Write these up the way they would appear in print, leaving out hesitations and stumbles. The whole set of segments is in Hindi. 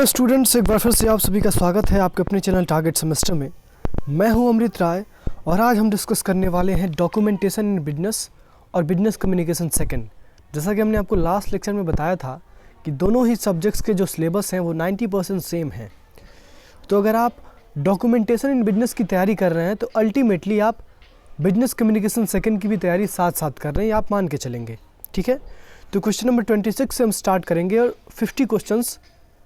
हेलो स्टूडेंट्स, एक बार फिर से आप सभी का स्वागत है आपके अपने चैनल टारगेट सेमेस्टर में। मैं हूं अमृत राय और आज हम डिस्कस करने वाले हैं डॉक्यूमेंटेशन इन बिजनेस और बिजनेस कम्युनिकेशन सेकंड। जैसा कि हमने आपको लास्ट लेक्चर में बताया था कि दोनों ही सब्जेक्ट्स के जो सिलेबस हैं वो 90% सेम हैं। तो अगर आप डॉक्यूमेंटेशन इन बिजनेस की तैयारी कर रहे हैं तो अल्टीमेटली आप बिजनेस कम्युनिकेशन सेकंड की भी तैयारी साथ साथ कर रहे हैं, आप मान के चलेंगे। ठीक है, तो क्वेश्चन नंबर 26 से हम स्टार्ट करेंगे और 50 क्वेश्चंस,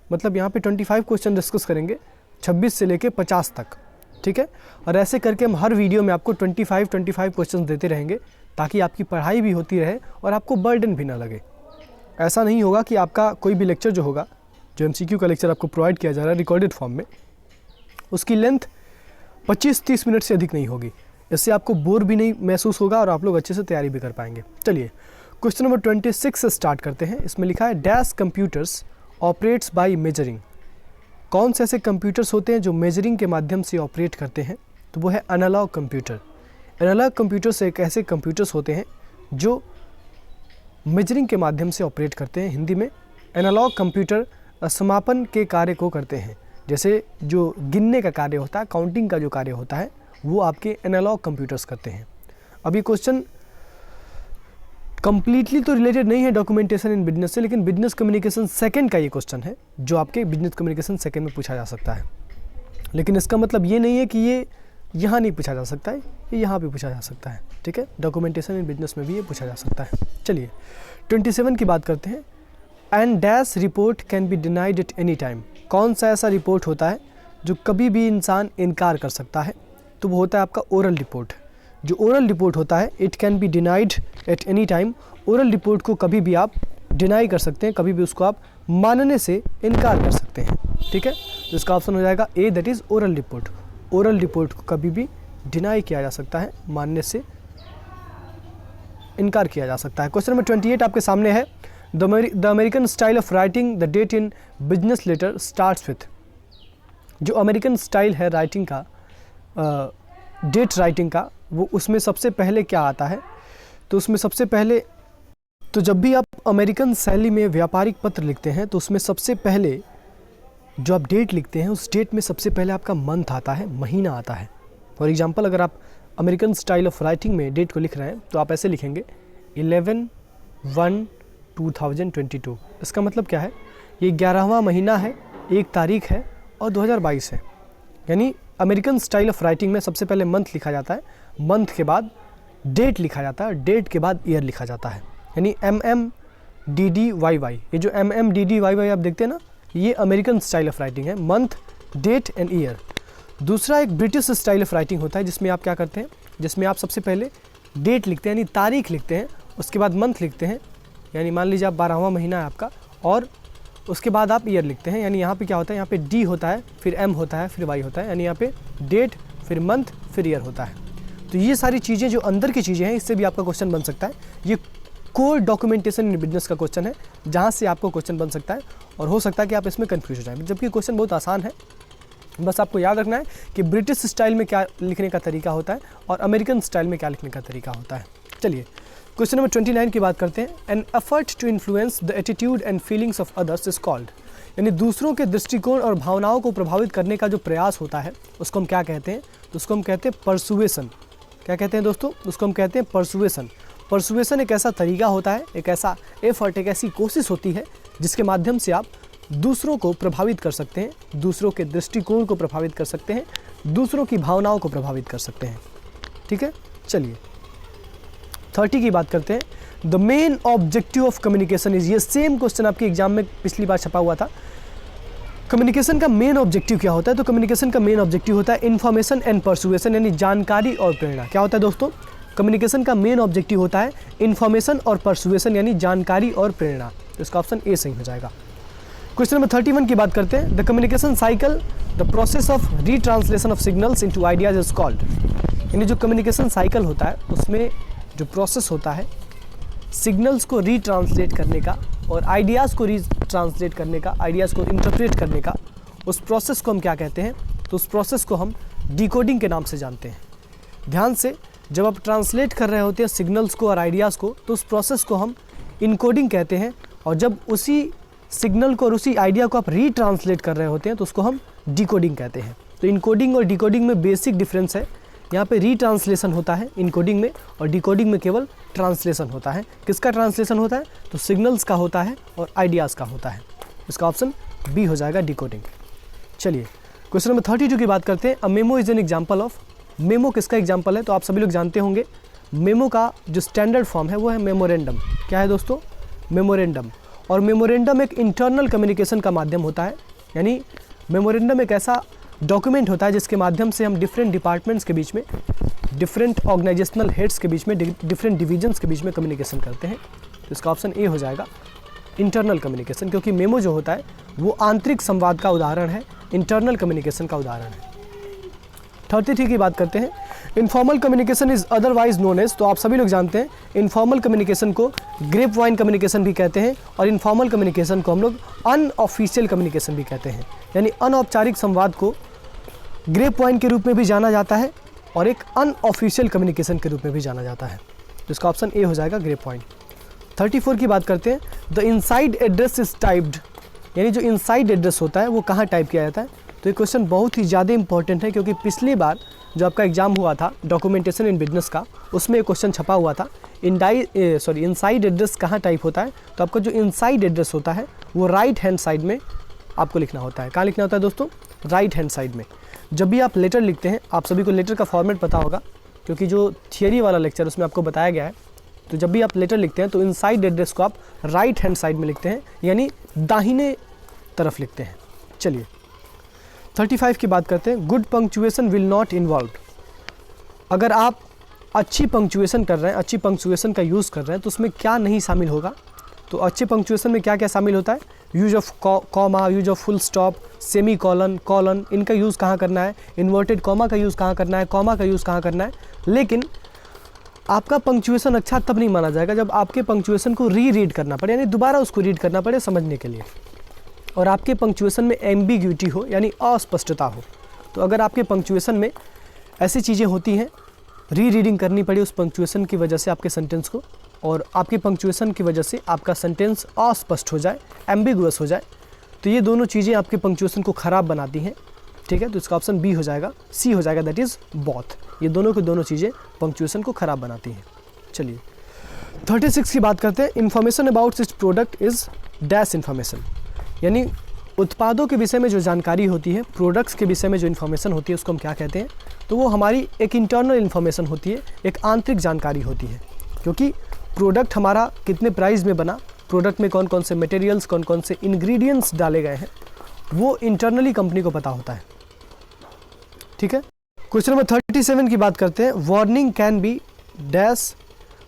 मतलब यहाँ पे 25 क्वेश्चन डिस्कस करेंगे 26 से लेके 50 तक। ठीक है, और ऐसे करके हम हर वीडियो में आपको 25 क्वेश्चन देते रहेंगे ताकि आपकी पढ़ाई भी होती रहे और आपको बर्डन भी ना लगे। ऐसा नहीं होगा कि आपका कोई भी लेक्चर जो होगा, जो MCQ का लेक्चर आपको प्रोवाइड किया जा रहा है रिकॉर्डेड फॉर्म में, उसकी लेंथ 25-30 मिनट से अधिक नहीं होगी। इससे आपको बोर भी नहीं महसूस होगा और आप लोग अच्छे से तैयारी भी कर पाएंगे। चलिए क्वेश्चन नंबर 26 से स्टार्ट करते हैं। इसमें लिखा है dash computers operates by measuring. कौन से ऐसे कंप्यूटर्स होते हैं जो मेजरिंग के माध्यम से ऑपरेट करते हैं? तो वो है एनालॉग कंप्यूटर। एनालॉग कंप्यूटर्स एक ऐसे कंप्यूटर्स होते हैं जो मेजरिंग के माध्यम से ऑपरेट करते हैं। हिंदी में एनालॉग कंप्यूटर समापन के कार्य को करते हैं। जैसे जो गिनने का कार्य होता है, काउंटिंग का जो कार्य होता है, वो आपके एनालॉग कंप्यूटर्स करते हैं। अब ये क्वेश्चन कंप्लीटली तो रिलेटेड नहीं है डॉक्यूमेंटेशन इन बिजनेस से, लेकिन बिजनेस कम्युनिकेशन सेकंड का ये क्वेश्चन है जो आपके बिजनेस कम्युनिकेशन सेकंड में पूछा जा सकता है। लेकिन इसका मतलब ये नहीं है कि ये यहाँ नहीं पूछा जा सकता है, ये यहाँ भी पूछा जा सकता है। ठीक है, डॉक्यूमेंटेशन इन बिजनेस में भी ये पूछा जा सकता है। चलिए 27 की बात करते हैं। And dash report can be denied at any time. कौन सा ऐसा रिपोर्ट होता है जो कभी भी इंसान इनकार कर सकता है? तो वो होता है आपका ओरल रिपोर्ट। जो ओरल रिपोर्ट होता है it can be denied at any time. Oral report को कभी भी आप डिनाई कर सकते हैं, कभी भी उसको आप मानने से इनकार कर सकते हैं। ठीक है, तो इसका ऑप्शन हो जाएगा A, that is oral report. Oral report को कभी भी डिनाई किया जा सकता है, मानने से इनकार किया जा सकता है। क्वेश्चन नंबर 28 आपके सामने है। The American style of writing the date in business letter starts with. जो अमेरिकन स्टाइल है राइटिंग का, डेट राइटिंग का, वो उसमें सबसे पहले क्या आता है? तो उसमें सबसे पहले, तो जब भी आप अमेरिकन शैली में व्यापारिक पत्र लिखते हैं तो उसमें सबसे पहले जो आप डेट लिखते हैं उस डेट में सबसे पहले आपका मंथ आता है, महीना आता है। फॉर एग्जांपल अगर आप अमेरिकन स्टाइल ऑफ राइटिंग में डेट को लिख रहे हैं तो आप ऐसे लिखेंगे 11/1/2022। इसका मतलब क्या है? ये 11वां महीना है, 1 तारीख है और 2022 है। यानी अमेरिकन स्टाइल ऑफ राइटिंग में सबसे पहले मंथ लिखा जाता है, मंथ के बाद डेट लिखा जाता है, डेट के बाद ईयर लिखा जाता है। यानी MMDDYY, ये जो MMDDYY आप देखते हैं ना, ये अमेरिकन स्टाइल ऑफ राइटिंग है, मंथ, डेट एंड ईयर। दूसरा एक ब्रिटिश स्टाइल ऑफ राइटिंग होता है जिसमें आप क्या करते हैं, जिसमें आप सबसे पहले डेट लिखते हैं यानी तारीख लिखते हैं, उसके बाद मंथ लिखते हैं, यानी मान लीजिए आप 12वां महीना है आपका, और उसके बाद आप ईयर लिखते हैं। यानी यहाँ पे क्या होता है, यहाँ पे D होता है, फिर M होता है, फिर Y होता है, यानी यहाँ पे डेट, फिर मंथ, फिर ईयर होता है। तो ये सारी चीज़ें जो अंदर की चीज़ें हैं, इससे भी आपका क्वेश्चन बन सकता है। ये कोर डॉक्यूमेंटेशन इन बिजनेस का क्वेश्चन है जहाँ से आपको क्वेश्चन बन सकता है और हो सकता है कि आप इसमें कन्फ्यूज हो जाएं, जबकि क्वेश्चन बहुत आसान है। बस आपको याद रखना है कि ब्रिटिश स्टाइल में क्या लिखने का तरीका होता है और अमेरिकन स्टाइल में क्या लिखने का तरीका होता है। चलिए क्वेश्चन नंबर 29 की बात करते हैं। An effort to influence the attitude and feelings of others is called. यानी दूसरों के दृष्टिकोण और भावनाओं को प्रभावित करने का जो प्रयास होता है उसको हम क्या कहते हैं? तो उसको हम कहते हैं परसुएसन। क्या कहते हैं दोस्तों? उसको हम कहते हैं परसुएसन। परसुएसन एक ऐसा तरीका होता है, एक ऐसा एफर्ट, एक ऐसी कोशिश होती है जिसके माध्यम से आप दूसरों को प्रभावित कर सकते हैं, दूसरों के दृष्टिकोण को प्रभावित कर सकते हैं, दूसरों की भावनाओं को प्रभावित कर सकते हैं। ठीक है, चलिए 30 की बात करते हैं। The main objective of communication is, ये सेम क्वेश्चन आपके एग्जाम में पिछली बार छपा हुआ था। कम्युनिकेशन का मेन ऑब्जेक्टिव क्या होता है? तो कम्युनिकेशन का मेन ऑब्जेक्टिव होता है इन्फॉर्मेशन एंड परसुएशन, यानी जानकारी और प्रेरणा। क्या होता है दोस्तों? कम्युनिकेशन का मेन ऑब्जेक्टिव होता है इन्फॉर्मेशन और परसुएशन, यानी जानकारी और प्रेरणा। तो इसका ऑप्शन ए सही हो जाएगा। क्वेश्चन नंबर 31 की बात करते हैं। The communication cycle the process of retranslation of signals into ideas is called. यानी जो कम्युनिकेशन साइकिल होता है उसमें जो प्रोसेस होता है सिग्नल्स को रीट्रांसलेट करने का और आइडियाज़ को रीट्रांसलेट करने का, आइडियाज़ को इंटरप्रेट करने का, उस प्रोसेस को हम क्या कहते हैं? तो उस प्रोसेस को हम डिकोडिंग के नाम से जानते हैं। ध्यान से, जब आप ट्रांसलेट कर रहे होते हैं सिग्नल्स को और आइडियाज़ को, तो उस प्रोसेस को हम इनकोडिंग कहते हैं। और जब उसी सिग्नल को और उसी आइडिया को आप रीट्रांसलेट कर रहे होते हैं तो उसको हम डिकोडिंग कहते हैं। तो इनकोडिंग और डिकोडिंग में बेसिक डिफरेंस है, यहाँ पे रीट्रांसलेशन होता है इनकोडिंग में और डिकोडिंग में केवल ट्रांसलेशन होता है। किसका ट्रांसलेशन होता है? तो सिग्नल्स का होता है और आइडियाज़ का होता है। इसका ऑप्शन बी हो जाएगा डिकोडिंग। चलिए क्वेश्चन नंबर 32 की बात करते हैं। A memo is an example of, memo किसका एग्जाम्पल है? तो आप सभी लोग जानते होंगे मेमो का जो स्टैंडर्ड फॉर्म है वो है मेमोरेंडम। क्या है दोस्तों? मेमोरेंडम। और मेमोरेंडम एक इंटरनल कम्युनिकेशन का माध्यम होता है, यानी मेमोरेंडम एक ऐसा डॉक्यूमेंट होता है जिसके माध्यम से हम डिफरेंट डिपार्टमेंट्स के बीच में, डिफरेंट ऑर्गेनाइजेशनल हेड्स के बीच में, डिफरेंट डिवीजन्स के बीच में कम्युनिकेशन करते हैं। तो इसका ऑप्शन ए हो जाएगा इंटरनल कम्युनिकेशन, क्योंकि मेमो जो होता है वो आंतरिक संवाद का उदाहरण है, इंटरनल कम्युनिकेशन का उदाहरण है। 33 की बात करते हैं। Informal communication is otherwise known as, तो आप सभी लोग जानते हैं इनफॉर्मल कम्युनिकेशन को ग्रेप वाइन कम्युनिकेशन भी कहते हैं और इनफॉर्मल कम्युनिकेशन को हम लोग अनऑफिशियल कम्युनिकेशन भी कहते हैं। यानी अनौपचारिक संवाद को ग्रेप वाइन के रूप में भी जाना जाता है और एक अनऑफिशियल कम्युनिकेशन के रूप में भी जाना जाता है। तो इसका ऑप्शन ए हो जाएगा ग्रेप वाइन। 34 की बात करते हैं। The inside address is typed, यानी जो इनसाइड एड्रेस होता है वो कहाँ टाइप किया जाता है? तो ये क्वेश्चन बहुत ही ज़्यादा इंपॉर्टेंट है, क्योंकि पिछली बार जो आपका एग्जाम हुआ था डॉक्यूमेंटेशन इन बिजनेस का, उसमें एक क्वेश्चन छपा हुआ था इनसाइड एड्रेस कहाँ टाइप होता है? तो आपका जो इनसाइड एड्रेस होता है वो राइट हैंड साइड में आपको लिखना होता है। कहाँ लिखना होता है दोस्तों? राइट हैंड साइड में। जब भी आप लेटर लिखते हैं, आप सभी को लेटर का फॉर्मेट पता होगा क्योंकि जो थियरी वाला लेक्चर उसमें आपको बताया गया है। तो जब भी आप लेटर लिखते हैं तो इनसाइड एड्रेस को आप राइट हैंड साइड में लिखते हैं, यानी दाहिने तरफ लिखते हैं। चलिए 35 की बात करते हैं। Good punctuation will not involve, अगर आप अच्छी पंक्चुएशन कर रहे हैं, अच्छी पंक्चुएशन का यूज़ कर रहे हैं तो उसमें क्या नहीं शामिल होगा? तो अच्छे पंक्चुएशन में क्या क्या शामिल होता है? Use of comma, use of full stop, semi colon, colon, इनका यूज़ कहाँ करना है? इन्वर्टेड कॉमा का यूज़ कहाँ करना है? कॉमा का यूज़ कहाँ करना है? लेकिन आपका पंक्चुएशन अच्छा तब नहीं माना जाएगा जब आपके पंक्चुएशन को रीड करना पड़े, यानी दोबारा उसको रीड करना पड़े समझने के लिए, और आपके पंक्चुएशन में एम्बिग्यूटी हो, यानी अस्पष्टता हो। तो अगर आपके पंक्चुएशन में ऐसी चीज़ें होती हैं, रीडिंग करनी पड़ी उस पंक्चुएशन की वजह से आपके सेंटेंस को, और आपके पंक्चुएशन की वजह से आपका सेंटेंस अस्पष्ट हो जाए, एम्बिगुअस हो जाए, तो ये दोनों चीज़ें आपके पंक्चुएशन को ख़राब बनाती हैं। ठीक है, तो इसका ऑप्शन बी हो जाएगा, सी हो जाएगा, दैट इज़ बोथ। ये दोनों की दोनों चीज़ें पंक्चुएशन को ख़राब बनाती हैं। चलिए 36 की बात करते हैं। Information about this product is dash information, यानी उत्पादों के विषय में जो जानकारी होती है, प्रोडक्ट्स के विषय में जो इन्फॉर्मेशन होती है उसको हम क्या कहते हैं? तो वो हमारी एक इंटरनल इन्फॉर्मेशन होती है, एक आंतरिक जानकारी होती है, क्योंकि प्रोडक्ट हमारा कितने प्राइस में बना, प्रोडक्ट में कौन कौन से मटेरियल्स, कौन कौन से इंग्रेडिएंट्स डाले गए हैं, वो इंटरनली कंपनी को पता होता है। ठीक है, क्वेश्चन नंबर 37 की बात करते हैं। Warning can be dash,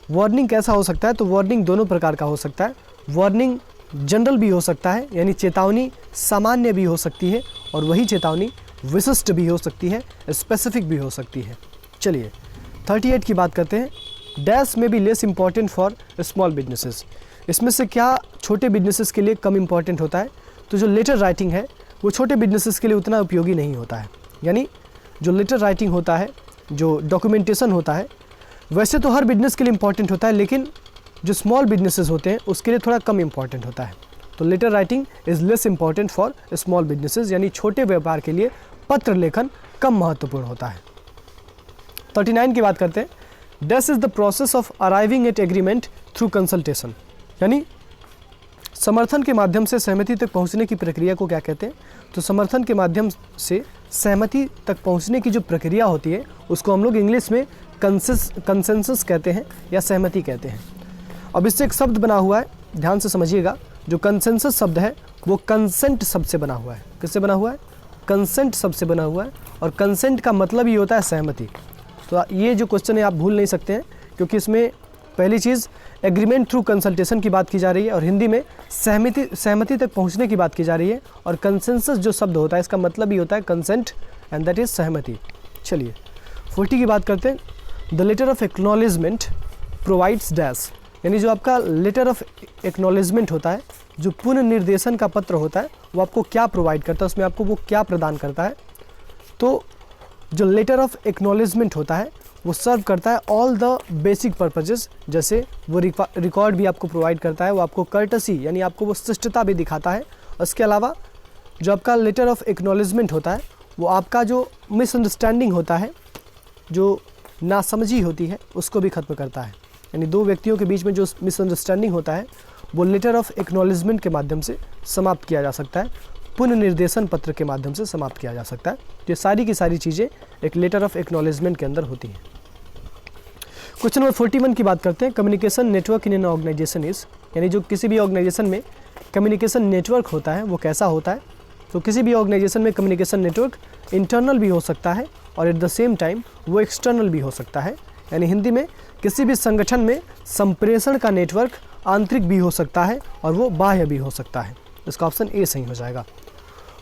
warning कैसा हो सकता है? तो वार्निंग दोनों प्रकार का हो सकता है। वार्निंग जनरल भी हो सकता है, यानी चेतावनी सामान्य भी हो सकती है, और वही चेतावनी विशिष्ट भी हो सकती है, स्पेसिफिक भी हो सकती है। चलिए 38 की बात करते हैं। डैश में be less important for small businesses, इसमें से क्या छोटे बिजनेसेस के लिए कम इंपॉर्टेंट होता है? तो जो लेटर राइटिंग है वो छोटे बिजनेसेस के लिए उतना उपयोगी नहीं होता है, यानी जो लेटर राइटिंग होता है, जो डॉक्यूमेंटेशन होता है, वैसे तो हर बिजनेस के लिए इंपॉर्टेंट होता है, लेकिन जो स्मॉल बिजनेसेस होते हैं उसके लिए थोड़ा कम इंपॉर्टेंट होता है। तो letter writing is less important for small businesses, यानी छोटे व्यापार के लिए पत्र लेखन कम महत्वपूर्ण होता है। 39 की बात करते हैं। This is the process of arriving at agreement through consultation, यानी समर्थन के माध्यम से सहमति तक पहुंचने की प्रक्रिया को क्या कहते हैं? तो समर्थन के माध्यम से सहमति तक पहुंचने की जो प्रक्रिया होती है उसको हम लोग इंग्लिश में कंसेंसस कहते हैं या सहमति कहते हैं। अब इससे एक शब्द बना हुआ है, ध्यान से समझिएगा। जो कंसेंसस शब्द है वो कंसेंट शब्द से बना हुआ है। किससे बना हुआ है? कंसेंट शब्द से बना हुआ है, और कंसेंट का मतलब ही होता है सहमति। तो ये जो क्वेश्चन है आप भूल नहीं सकते हैं, क्योंकि इसमें पहली चीज़ एग्रीमेंट थ्रू कंसल्टेशन की बात की जा रही है, और हिंदी में सहमति तक पहुंचने की बात की जा रही है, और कंसेंसस जो शब्द होता है इसका मतलब ही होता है कंसेंट, एंड दैट इज़ सहमति। चलिए 40 की बात करते हैं। The letter of acknowledgement provides dash, यानी जो आपका लेटर ऑफ एक्नॉलेजमेंट होता है, जो पुनर्निर्देशन का पत्र होता है, वो आपको क्या प्रोवाइड करता है, उसमें आपको वो क्या प्रदान करता है? तो जो लेटर ऑफ एक्नॉलेजमेंट होता है वो सर्व करता है ऑल द बेसिक पर्पजेस, जैसे वो रिकॉर्ड भी आपको प्रोवाइड करता है, वो आपको कर्टसी यानी आपको वो शिष्टता भी दिखाता है। उसके अलावा जो आपका लेटर ऑफ एक्नॉलेजमेंट होता है वो आपका जो मिसअंडरस्टैंडिंग होता है, जो नासमझी होती है, उसको भी ख़त्म करता है। यानी दो व्यक्तियों के बीच में जो मिसअंडरस्टैंडिंग होता है वो लेटर ऑफ एक्नॉलेजमेंट के माध्यम से समाप्त किया जा सकता है, पुनर्निर्देशन पत्र के माध्यम से समाप्त किया जा सकता है। तो ये सारी की सारी चीज़ें एक लेटर ऑफ एक्नॉलेजमेंट के अंदर होती हैं। क्वेश्चन नंबर 41 की बात करते हैं। Communication network in an organisation is, यानी जो किसी भी ऑर्गेनाइजेशन में कम्युनिकेशन नेटवर्क होता है वो कैसा होता है। तो किसी भी ऑर्गेनाइजेशन में कम्युनिकेशन नेटवर्क इंटरनल भी हो सकता है और एट द सेम टाइम वो एक्सटर्नल भी हो सकता है। यानी हिंदी में किसी भी संगठन में संप्रेषण का नेटवर्क आंतरिक भी हो सकता है और वो बाह्य भी हो सकता है। इसका ऑप्शन ए सही हो जाएगा।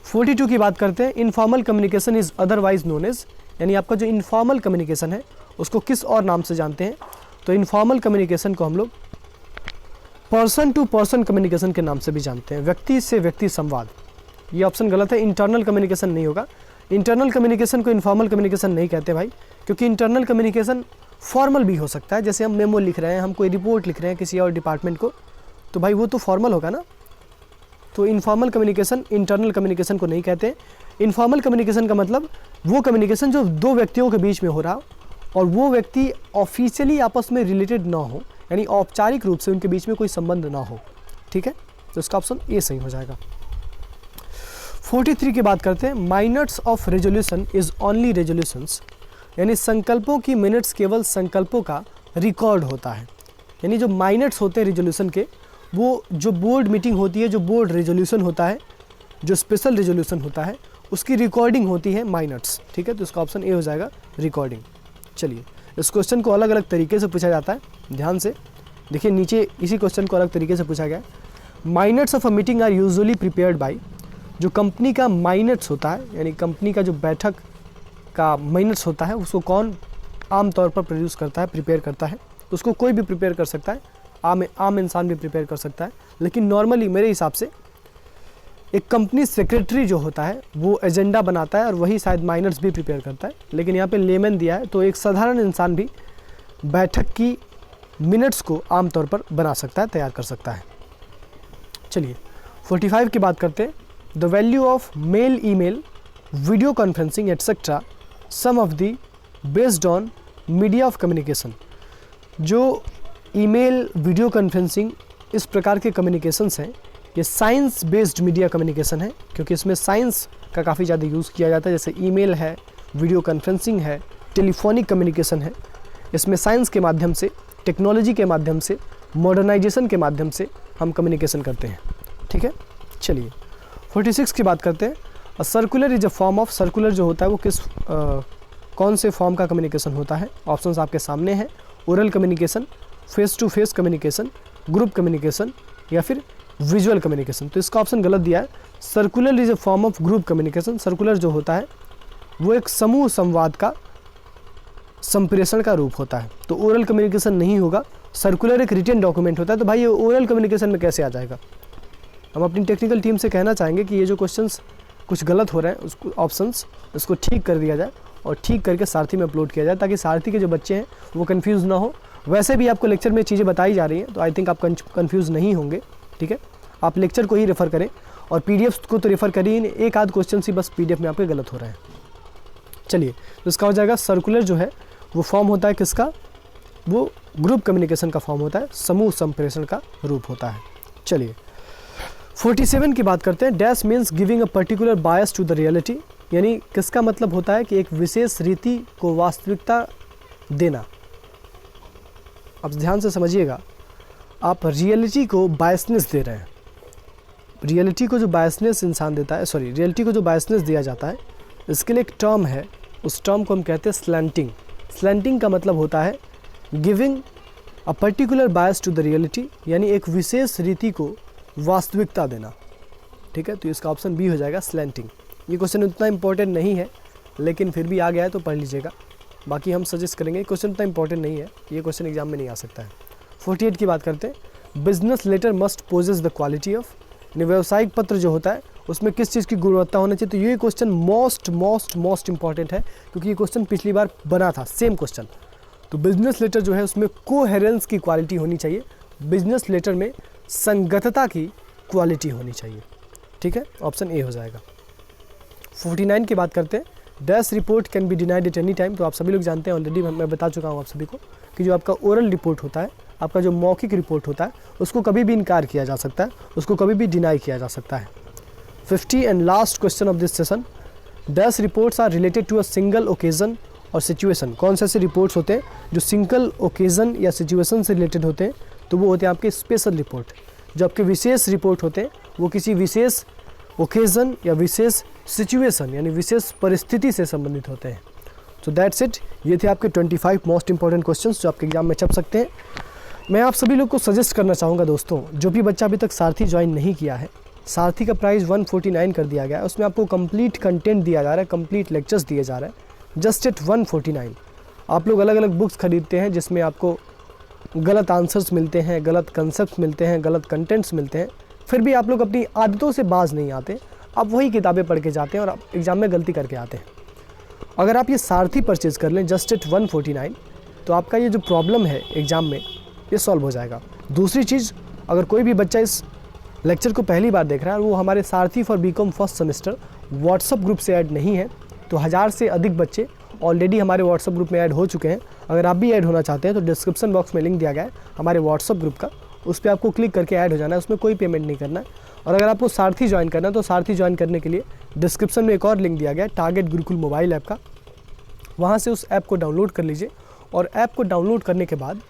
42 की बात करते हैं। Informal communication is otherwise known as, यानी आपका जो इनफॉर्मल कम्युनिकेशन है उसको किस और नाम से जानते हैं। तो इनफॉर्मल कम्युनिकेशन को हम लोग पर्सन टू पर्सन कम्युनिकेशन के नाम से भी जानते हैं, व्यक्ति से व्यक्ति संवाद। ये ऑप्शन गलत है, इंटरनल कम्युनिकेशन नहीं होगा। इंटरनल कम्युनिकेशन को इनफॉर्मल कम्युनिकेशन नहीं कहते भाई, क्योंकि इंटरनल कम्युनिकेशन फॉर्मल भी हो सकता है। जैसे हम मेमो लिख रहे हैं, हम कोई रिपोर्ट लिख रहे हैं किसी और डिपार्टमेंट को, तो भाई वो तो फॉर्मल होगा ना। तो इनफॉर्मल कम्युनिकेशन इंटरनल कम्युनिकेशन को नहीं कहते। इनफॉर्मल कम्युनिकेशन का मतलब वो कम्युनिकेशन जो दो व्यक्तियों के बीच में हो रहा और वो व्यक्ति ऑफिशियली आपस में रिलेटेड ना हो, यानी औपचारिक रूप से उनके बीच में कोई संबंध ना हो। ठीक है, तो इसका ऑप्शन ए सही हो जाएगा। 43 की बात करते हैं। Minutes of resolution is only resolutions, यानी संकल्पों की मिनट्स केवल संकल्पों का रिकॉर्ड होता है। यानी जो माइनट्स होते हैं रेजोल्यूशन के, वो जो बोर्ड मीटिंग होती है, जो बोर्ड रेजोल्यूशन होता है, जो स्पेशल रेजोल्यूशन होता है, उसकी रिकॉर्डिंग होती है माइनट्स। ठीक है, तो इसका ऑप्शन ए हो जाएगा रिकॉर्डिंग। चलिए, इस क्वेश्चन को अलग अलग तरीके से पूछा जाता है, ध्यान से देखिए। नीचे इसी क्वेश्चन को अलग तरीके से पूछा गया है। Minutes of a meeting are usually prepared by, जो कंपनी का माइनट्स होता है, यानी कंपनी का जो बैठक का माइनट्स होता है, उसको कौन आमतौर पर प्रोड्यूस करता है, प्रिपेयर करता है। उसको कोई भी प्रिपेयर कर सकता है, आम इंसान भी प्रिपेयर कर सकता है, लेकिन नॉर्मली मेरे हिसाब से एक कंपनी सेक्रेटरी जो होता है वो एजेंडा बनाता है और वही शायद माइनट्स भी प्रिपेयर करता है। लेकिन यहाँ पे लेमन दिया है, तो एक साधारण इंसान भी बैठक की मिनट्स को आमतौर पर बना सकता है, तैयार कर सकता है। चलिए, 45 की बात करते हैं। The value of mail, email, video conferencing etcetera, some of the based on media of communication. जो ईमेल, वीडियो कॉन्फ्रेंसिंग, इस प्रकार के कम्युनिकेशंस हैं, ये साइंस बेस्ड मीडिया कम्युनिकेशन है, क्योंकि इसमें साइंस का काफ़ी ज़्यादा यूज़ किया जाता है। जैसे ईमेल है, वीडियो कॉन्फ्रेंसिंग है, टेलीफोनिक कम्युनिकेशन है। इसमें साइंस के माध्यम से, टेक्नोलॉजी के माध्यम से, मॉडर्नाइजेशन के माध्यम से हम कम्युनिकेशन करते हैं। ठीक है, चलिए 46 की बात करते हैं। Circular is a form of, circular जो होता है वो कौन से फॉर्म का कम्युनिकेशन होता है। ऑप्शंस आपके सामने हैं। Oral communication, face to face communication, group communication या फिर विजुअल कम्युनिकेशन। तो इसका ऑप्शन गलत दिया है। Circular is a form of group communication. Circular जो होता है वो एक समूह संवाद का संप्रेषण का रूप होता है। तो ओरल कम्युनिकेशन नहीं होगा। सर्कुलर एक रिटन डॉक्यूमेंट होता है, तो भाई ये ओरल कम्युनिकेशन में कैसे आ जाएगा। हम अपनी टेक्निकल टीम से कहना चाहेंगे कि ये जो क्वेश्चंस कुछ गलत हो रहे हैं, उसको ऑप्शंस उसको ठीक कर दिया जाए और ठीक करके सारथी में अपलोड किया जाए, ताकि सारथी के जो बच्चे हैं वो कंफ्यूज ना हो। वैसे भी आपको लेक्चर में चीज़ें बताई जा रही हैं, तो आई थिंक आप कंफ्यूज नहीं होंगे। ठीक है, आप लेक्चर को ही रेफ़र करें और पीडीएफ को तो रेफ़र करिए, एक आध क्वेश्चन ही बस पीडीएफ में आपके गलत हो रहे हैं। चलिए, तो इसका हो जाएगा सर्कुलर जो है वो फॉर्म होता है किसका, वो ग्रुप कम्युनिकेशन का फॉर्म होता है, समूह संप्रेषण का रूप होता है। चलिए 47 की बात करते हैं। Dash means giving a particular bias to the reality, यानी किसका मतलब होता है कि एक विशेष रीति को वास्तविकता देना। अब ध्यान से समझिएगा, आप रियलिटी को बायसनेस दे रहे हैं। रियलिटी को जो बायसनेस इंसान देता है, सॉरी, रियलिटी को जो बायसनेस दिया जाता है, इसके लिए एक टर्म है, उस टर्म को हम कहते हैं स्लैंटिंग। स्लैंटिंग का मतलब होता है giving a particular bias to the reality, यानी एक विशेष रीति को वास्तविकता देना। ठीक है, तो इसका ऑप्शन बी हो जाएगा स्लैंटिंग। ये क्वेश्चन उतना इंपॉर्टेंट नहीं है, लेकिन फिर भी आ गया है तो पढ़ लीजिएगा। बाकी हम सजेस्ट करेंगे, क्वेश्चन उतना इंपॉर्टेंट नहीं है, ये क्वेश्चन एग्जाम में नहीं आ सकता है। 48 की बात करते हैं। Business letter must possess the quality of, व्यावसायिक पत्र जो होता है उसमें किस चीज़ की गुणवत्ता होनी चाहिए। तो ये क्वेश्चन मोस्ट इंपॉर्टेंट है, क्योंकि ये क्वेश्चन पिछली बार बना था, सेम क्वेश्चन तो बिजनेस लेटर जो है उसमें कोहेरेंस की क्वालिटी होनी चाहिए, बिजनेस लेटर में संगतता की क्वालिटी होनी चाहिए। ठीक है, ऑप्शन ए हो जाएगा। 49 की बात करते हैं, dash report can be denied at any time. तो आप सभी लोग जानते हैं, ऑलरेडी मैं बता चुका हूँ आप सभी को कि जो आपका ओरल रिपोर्ट होता है, आपका जो मौखिक रिपोर्ट होता है, उसको कभी भी इनकार किया जा सकता है, उसको कभी भी डिनाई किया जा सकता है। 50 and last question of this session, dash reports are related to a single occasion और सिचुएशन। कौन से ऐसे रिपोर्ट्स होते हैं जो सिंगल ओकेजन या सिचुएशन से रिलेटेड होते हैं? तो वो होते हैं आपके स्पेशल रिपोर्ट। जो आपके विशेष रिपोर्ट होते हैं वो किसी विशेष ओकेजन या विशेष सिचुएशन यानी विशेष परिस्थिति से संबंधित होते हैं। तो दैट्स इट, ये थे आपके 25 मोस्ट इंपॉर्टेंट क्वेश्चंस जो आपके एग्जाम में छप सकते हैं। मैं आप सभी लोग को सजेस्ट करना चाहूँगा दोस्तों, जो भी बच्चा अभी तक सारथी ज्वाइन नहीं किया है, सारथी का प्राइस 149 कर दिया गया है, उसमें आपको कंप्लीट कंटेंट दिया जा रहा है, कंप्लीट लेक्चर्स दिए जा रहे हैं जस्ट एट 149। आप लोग अलग अलग बुक्स खरीदते हैं जिसमें आपको गलत आंसर्स मिलते हैं, गलत कंसेप्ट मिलते हैं, गलत कंटेंट्स मिलते हैं, फिर भी आप लोग अपनी आदतों से बाज नहीं आते, आप वही किताबें पढ़ के जाते हैं और आप एग्ज़ाम में गलती करके आते हैं। अगर आप ये सारथी परचेज़ कर लें जस्ट एट 149 तो आपका ये जो प्रॉब्लम है एग्ज़ाम में ये सॉल्व हो जाएगा। दूसरी चीज़, अगर कोई भी बच्चा इस लेक्चर को पहली बार देख रहा है और वो हमारे Sarathi for BCom first semester WhatsApp group से ऐड नहीं है, तो 1000 से अधिक बच्चे ऑलरेडी हमारे व्हाट्सअप ग्रुप में ऐड हो चुके हैं। अगर आप भी ऐड होना चाहते हैं तो डिस्क्रिप्शन बॉक्स में लिंक दिया गया है हमारे व्हाट्सअप ग्रुप का, उस पर आपको क्लिक करके ऐड हो जाना है, उसमें कोई पेमेंट नहीं करना है। और अगर आपको सारथी ज्वाइन करना है तो सारथी ज्वाइन करने के लिए डिस्क्रिप्शन में एक और लिंक दिया गया है टारगेट गुरुकुल मोबाइल ऐप का, वहाँ से उस ऐप को डाउनलोड कर लीजिए और ऐप को डाउनलोड करने के बाद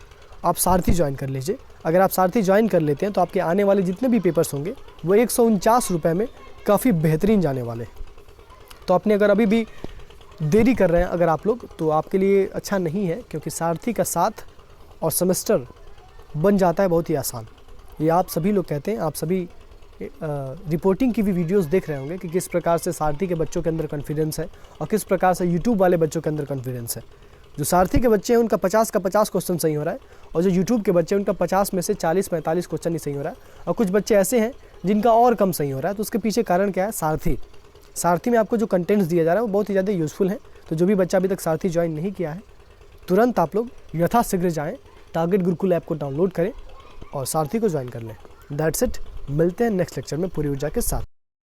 आप सारथी ज्वाइन कर लीजिए। अगर आप सारथी ज्वाइन कर लेते हैं तो आपके आने वाले जितने भी पेपर्स होंगे वो 149 रुपये में काफ़ी बेहतरीन जाने वाले। तो आपने अगर अभी भी देरी कर रहे हैं अगर आप लोग, तो आपके लिए अच्छा नहीं है, क्योंकि सारथी का 7 और सेमेस्टर बन जाता है बहुत ही आसान। ये आप सभी लोग कहते हैं, आप सभी रिपोर्टिंग की भी वीडियोस देख रहे होंगे कि किस प्रकार से सारथी के बच्चों के अंदर कॉन्फिडेंस है और किस प्रकार से यूट्यूब वाले बच्चों के अंदर कॉन्फिडेंस है। जो सारथी के बच्चे हैं उनका 50 का 50 क्वेश्चन सही हो रहा है और जो यूट्यूब के बच्चे हैं उनका 50 में से 40-45 क्वेश्चन ही सही हो रहा है, और कुछ बच्चे ऐसे हैं जिनका और कम सही हो रहा है। तो उसके पीछे कारण क्या है? सारथी में आपको जो कंटेंट्स दिया जा रहा है वो बहुत ही ज़्यादा यूज़फुल है। तो जो भी बच्चा अभी तक सारथी ज्वाइन नहीं किया है, तुरंत आप लोग यथाशीघ्र जाएँ, टारगेट गुरुकुल ऐप को डाउनलोड करें और सारथी को ज्वाइन कर लें। दैट्स इट, मिलते हैं नेक्स्ट लेक्चर में पूरी ऊर्जा के साथ।